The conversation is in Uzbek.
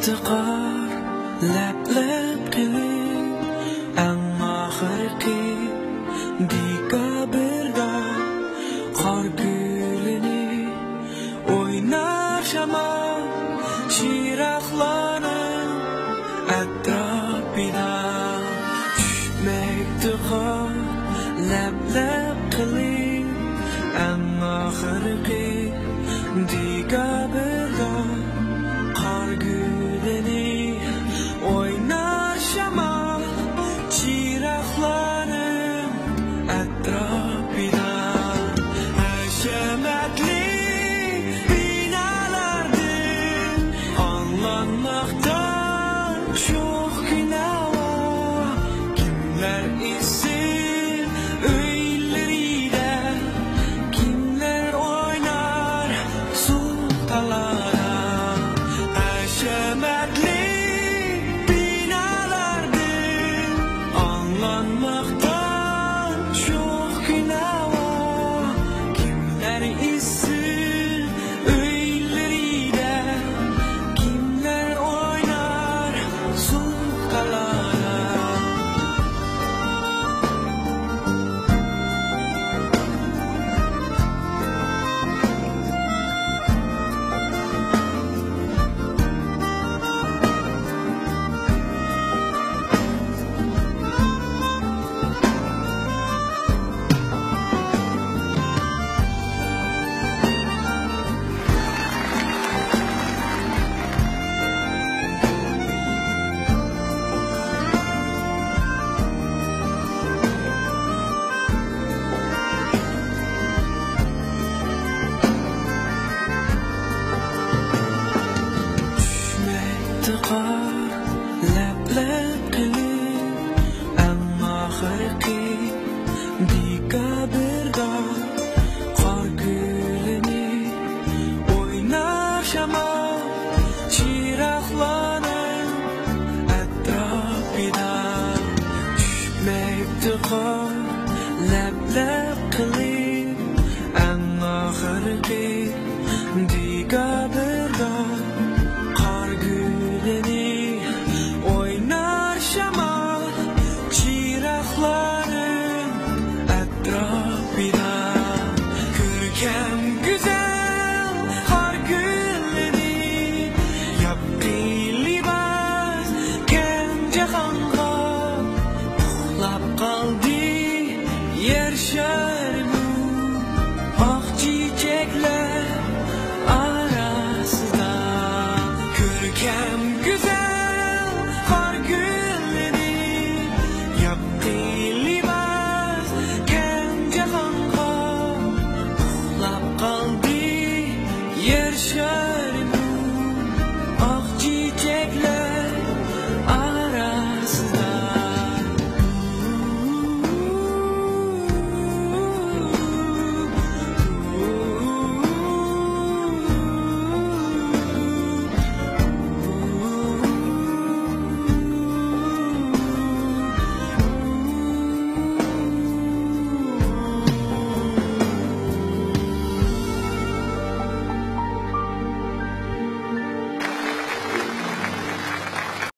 افتقار لب قليل أما خرقي ديكا بردا خار gülini oynar şaman şiraklanım etrafına düşmekti kar lep qilib amma xirqi diga birda qor gulini oynar shamol chiroqlarim atrofida hashamatli binolardir anlanmoqdan sho'x kunava kimlar isin uylarida kimlar oynar sultalara hashamatli binolardir anlanmoqdan sho'x kunava kimlar isin uylarida kimlar oynar sultalara افتقار لب قليل أما خرقي ديكا بردا قار gülini oynar shamol chiroqlarim atrofida tushmaydi qor lab qilib amma xirqi diga